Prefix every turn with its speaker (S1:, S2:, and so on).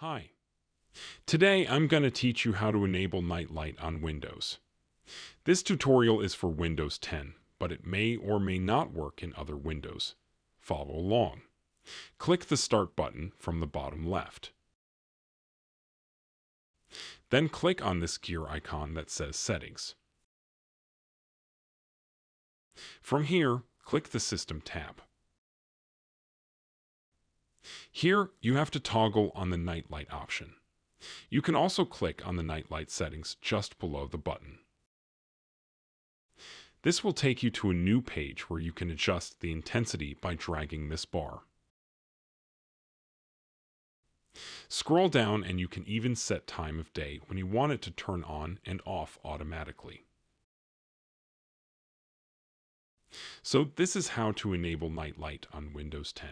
S1: Hi. Today I'm going to teach you how to enable Nightlight on Windows. This tutorial is for Windows 10, but it may or may not work in other Windows. Follow along. Click the Start button from the bottom left. Then click on this gear icon that says Settings. From here, click the System tab. Here, you have to toggle on the Nightlight option. You can also click on the Nightlight settings just below the button. This will take you to a new page where you can adjust the intensity by dragging this bar. Scroll down and you can even set time of day when you want it to turn on and off automatically. So this is how to enable Nightlight on Windows 10.